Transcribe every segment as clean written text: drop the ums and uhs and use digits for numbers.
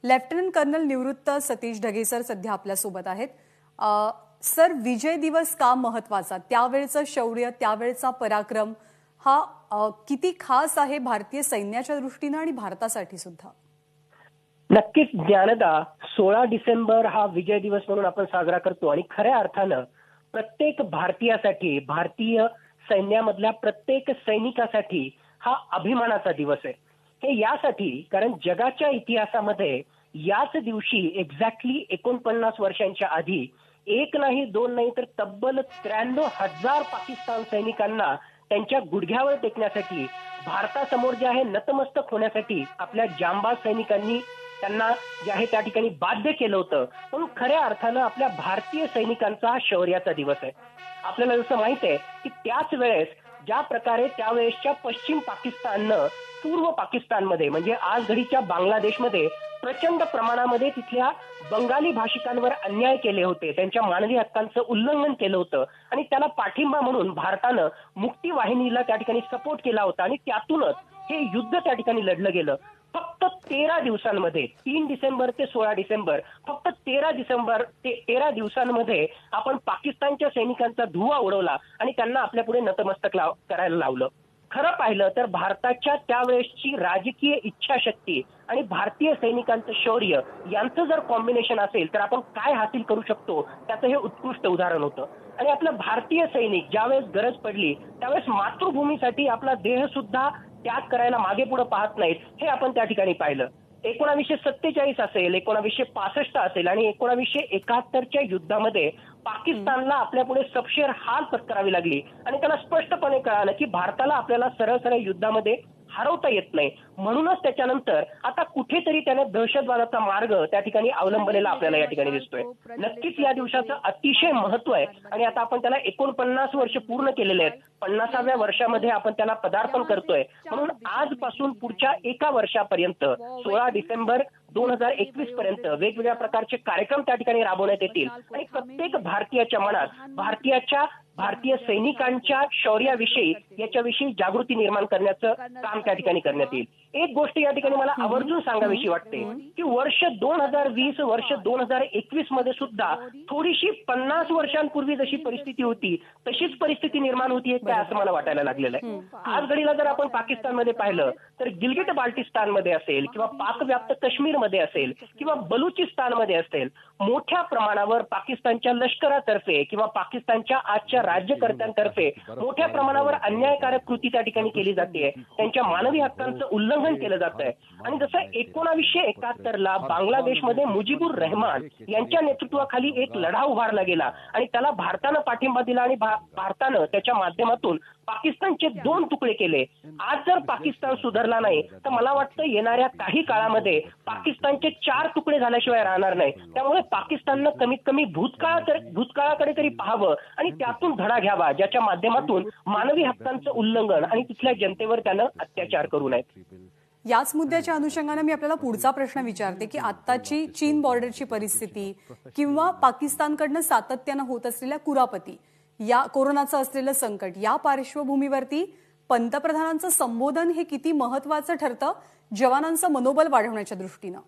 Lieutenant colonel निवृत्त Satish Dhage sir सध्या आपल्यासोबत आहेत. सर, विजय दिवस का महत्वाचा? त्यावेळचं शौर्य, त्यावेळचा पराक्रम हा किती खास आहे भारतीय सैन्याच्या दृष्टीने आणि भारतासाठी सुद्धा? नक्कीच ज्ञानदा, 16 डिसेंबर हा विजय दिवस म्हणून आपण साजरा करतो आणि खऱ्या अर्थानं प्रत्येक भारतीयासाठी, भारतीय सैन्यामधल्या प्रत्येक सैनिकासाठी हा अभिमानाचा दिवस आहे. हे यासाठी कारण जगाच्या इतिहासामध्ये याच दिवशी एक्झॅक्टली 49 वर्षांच्या आधी एक नाही, दोन नाही, तर तब्बल 93,000 पाकिस्तान सैनिकांना त्यांच्या गुडघ्यावर टेकण्यासाठी, भारतासमोर जे आहे नतमस्तक होण्यासाठी आपल्या जांबाज सैनिकांनी त्यांना जे आहे त्या ठिकाणी बाध्य केलं होतं. म्हणून खऱ्या अर्थानं आपल्या भारतीय सैनिकांचा हा शौर्याचा दिवस आहे. आपल्याला जसं माहित आहे की त्याच वेळेस ज्या प्रकारे त्यावेळेसच्या पश्चिम पाकिस्ताननं पूर्व पाकिस्तानमध्ये म्हणजे आज घडीच्या बांगलादेशमध्ये प्रचंड प्रमाणामध्ये तिथल्या बंगाली भाषिकांवर अन्याय केले होते, त्यांच्या मानवी हक्कांचं उल्लंघन केलं होतं आणि त्याला पाठिंबा म्हणून भारतानं मुक्ती वाहिनीला त्या ठिकाणी सपोर्ट केला होता आणि त्यातूनच हे युद्ध त्या ठिकाणी लढलं गेलं. फक्त 13 दिवसांमध्ये 3 डिसेंबर ते 16 डिसेंबर फक्त 13 दिवसांमध्ये आपण पाकिस्तानच्या सैनिकांचा धुव्वा उडवला आणि त्यांना आपल्या पुढे नतमस्तक करायला लावलं. खरं पाहिलं तर भारताच्या त्यावेळेसची राजकीय इच्छाशक्ती आणि भारतीय सैनिकांचं शौर्य यांचं जर कॉम्बिनेशन असेल तर आपण काय हासिल करू शकतो त्याचं हे उत्कृष्ट उदाहरण होतं. आणि आपलं भारतीय सैनिक ज्यावेळेस गरज पडली त्यावेळेस मातृभूमीसाठी आपला देह सुद्धा त्याग करायला मागे पुढे पाहत नाहीत, हे आपण त्या ठिकाणी पाहिलं. 1947 असेल, 1965 असेल आणि 1971च्या युद्धामध्ये पाकिस्तानला आपल्या पुढे सपशेर हार पत्करावी लागली आणि त्याला स्पष्टपणे कळालं की भारताला आपल्याला सरळ सरळ युद्धामध्ये हरवता येत नाही. म्हणूनच त्याच्यानंतर आता कुठेतरी त्याने दहशतवादाचा मार्ग त्या ठिकाणी अवलंबलेला आपल्याला या ठिकाणी दिसतोय. नक्कीच या दिवसाचं अतिशय महत्व आहे आणि आता आपण त्याला 49 वर्ष पूर्ण केलेले आहेत. 50व्या वर्षामध्ये आपण त्याला पदार्पण करतोय. म्हणून आजपासून पुढच्या एका वर्षापर्यंत 16 डिसेंबर 2021 पर्यंत वेगवेगळ्या प्रकारचे कार्यक्रम त्या ठिकाणी राबवण्यात येतील आणि प्रत्येक भारतीयाच्या मनात भारतीय सैनिकांच्या शौर्याविषयी याच्याविषयी जागृती निर्माण करण्याचं काम त्या ठिकाणी करण्यात येईल. एक गोष्ट या ठिकाणी मला आवर्जून सांगावीशी वाटते की वर्ष 2020 वर्ष 2021 मध्ये सुद्धा थोडीशी 50 वर्षांपूर्वी जशी परिस्थिती होती तशीच परिस्थिती निर्माण होतीये काय असं मला वाटायला लागलेलं आहे. आज घडीला जर आपण पाकिस्तानमध्ये पाहिलं तर गिलगिट बाल्टिस्तानमध्ये असेल किंवा पाकव्याप्त काश्मीरमध्ये असेल किंवा बलुचिस्तानमध्ये असेल मोठ्या प्रमाणावर पाकिस्तानच्या लष्करातर्फे किंवा पाकिस्तानच्या आजच्या राज्यकर्त्यांतर्फे मोठ्या प्रमाणावर अन्यायकारक कृती त्या ठिकाणी केली जाते. त्यांच्या मानवी हक्कांचं उल्लंघन केलं जात आहे. आणि जसं 1971ला बांगलादेशमध्ये मुजीबुर रहमान यांच्या नेतृत्वाखाली एक लढा उभारला गेला आणि त्याला भारतानं पाठिंबा दिला आणि भारतानं त्याच्या माध्यमातून पाकिस्तानचे 2 तुकडे केले. आज जर पाकिस्तान सुधारला नाही तर मला वाटतं येणाऱ्या काही काळामध्ये पाकिस्तानचे 4 तुकडे झाल्याशिवाय राहणार नाही. त्यामुळे पाकिस्ताननं कमीत कमी भूतकाळाकडे तरी पाहावं आणि त्यातून धडा घ्यावा ज्याच्या माध्यमातून मानवी हक्कांचं उल्लंघन आणि तिथल्या जनतेवर त्यानं अत्याचार करू नयेत. याच मुद्द्याच्या अनुषंगाने मी आपल्याला पुढचा प्रश्न विचारते की आत्ताची चीन बॉर्डरची परिस्थिती किंवा पाकिस्तानकडनं सातत्यानं होत असलेल्या कुरापती, या कोरोनाचं असलेलं संकट, या पार्श्वभूमीवरती पंतप्रधानांचं संबोधन हे किती महत्वाचं ठरतं जवानांचं मनोबल वाढवण्याच्या दृष्टीनं?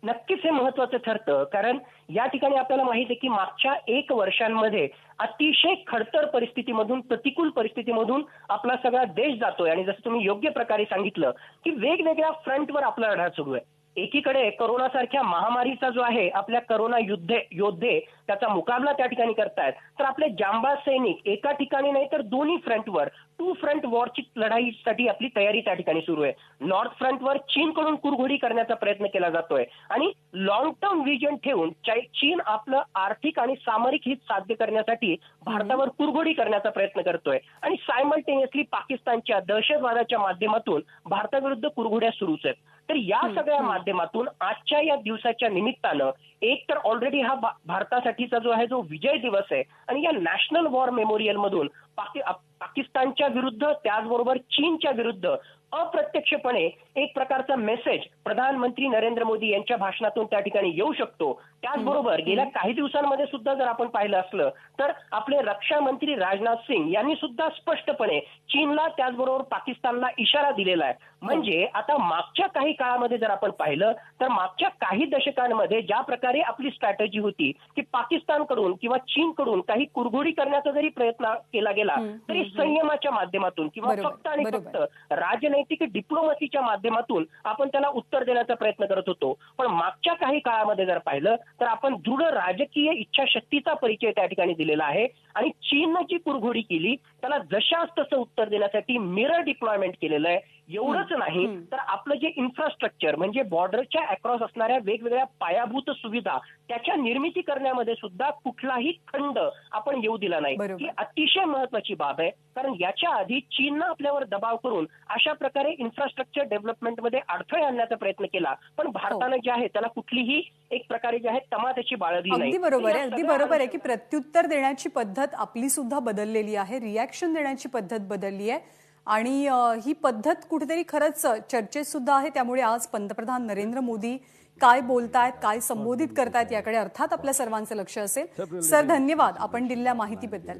नक्कीच हे महत्वाचं ठरतं कारण या ठिकाणी आपल्याला माहिती आहे की मागच्या 1 वर्षांमध्ये अतिशय खडतर परिस्थितीमधून, प्रतिकूल परिस्थितीमधून आपला सगळा देश जातोय आणि जसं तुम्ही योग्य प्रकारे सांगितलं की वेगवेगळ्या फ्रंटवर आपला लढा सुरू आहे. एकीकडे कोरोनासारख्या महामारीचा जो आहे आपल्या कोरोना योद्धे त्याचा मुकाबला त्या ठिकाणी करतायत तर आपले जांबाज सैनिक एका ठिकाणी नाही तर दोन्ही फ्रंटवर 2 फ्रंट वॉरची लढाईसाठी आपली तयारी त्या ठिकाणी सुरू आहे. नॉर्थ फ्रंटवर चीनकडून कुरघोडी करण्याचा प्रयत्न केला जातोय आणि लॉंग टर्म विजन ठेवून चीन आपलं आर्थिक आणि सामरिक हित साध्य करण्यासाठी भारतावर कुरघोडी करण्याचा प्रयत्न करतोय आणि सायमल्टेनियसली पाकिस्तानच्या दहशतवादाच्या माध्यमातून भारताविरुद्ध कुरघोड्या सुरूच आहेत. तर या सगळ्या माध्यमातून आजच्या या दिवसाच्या निमित्तानं एक तर ऑलरेडी हा भारतासाठीचा जो आहे जो विजय दिवस आहे आणि या नॅशनल वॉर मेमोरियल मधून पाकिस्तानच्या विरुद्ध त्याचबरोबर चीनच्या विरुद्ध अप्रत्यक्षपणे एक प्रकारचा मेसेज प्रधानमंत्री नरेंद्र मोदी यांच्या भाषणातून त्या ठिकाणी येऊ शकतो. त्याचबरोबर गेल्या काही दिवसांमध्ये सुद्धा जर आपण पाहिलं असलं तर आपले रक्षा मंत्री राजनाथ सिंग यांनी सुद्धा स्पष्टपणे चीनला त्याचबरोबर पाकिस्तानला इशारा दिलेला आहे. म्हणजे आता मागच्या काही काळामध्ये जर आपण पाहिलं तर मागच्या काही दशकांमध्ये ज्या प्रकारे आपली स्ट्रॅटेजी होती की पाकिस्तानकडून किंवा चीनकडून काही कुरघोडी करण्याचा जरी प्रयत्न केला गेला तरी संयमाच्या माध्यमातून किंवा फक्त आणि फक्त राजनैतिक डिप्लोमसीच्या माध्यमातून आपण त्याला उत्तर देण्याचा प्रयत्न करत होतो. पण मागच्या काही काळामध्ये जर पाहिलं तर आपण दृढ राजकीय इच्छाशक्तीचा परिचय त्या ठिकाणी दिलेला आहे आणि चीननं जी कुरघोडी केली त्याला जशास तसं उत्तर देण्यासाठी मिरर डिप्लॉयमेंट केलेलं आहे. एवढंच नाही तर आपलं जे इन्फ्रास्ट्रक्चर म्हणजे बॉर्डरच्या अक्रॉस असणाऱ्या वेगवेगळ्या पायाभूत सुविधा त्याच्या निर्मिती करण्यामध्ये सुद्धा कुठलाही खंड आपण येऊ दिला नाही. ही अतिशय महत्वाची बाब आहे कारण याच्या आधी चीननं आपल्यावर दबाव करून अशा प्रकारे इन्फ्रास्ट्रक्चर डेव्हलपमेंटमध्ये अडथळे आणण्याचा प्रयत्न केला पण भारतानं जे आहे त्याला कुठलीही एक प्रकारे जे आहे तमाशाची बाळगली नाही. अगदी बरोबर आहे की प्रत्युत्तर देण्याची पद्धत आपली सुद्धा बदललेली आहे, रिॲक्शन देण्याची पद्धत बदलली आहे आणि ही पद्धत कुठेतरी खरंच चर्चेत सुद्धा आहे. त्यामुळे आज पंतप्रधान नरेंद्र मोदी काय बोलतायत, काय संबोधित करतायत याकडे अर्थात आपल्या सर्वांचं लक्ष असेल. सर धन्यवाद आपण दिलेल्या माहितीबद्दल.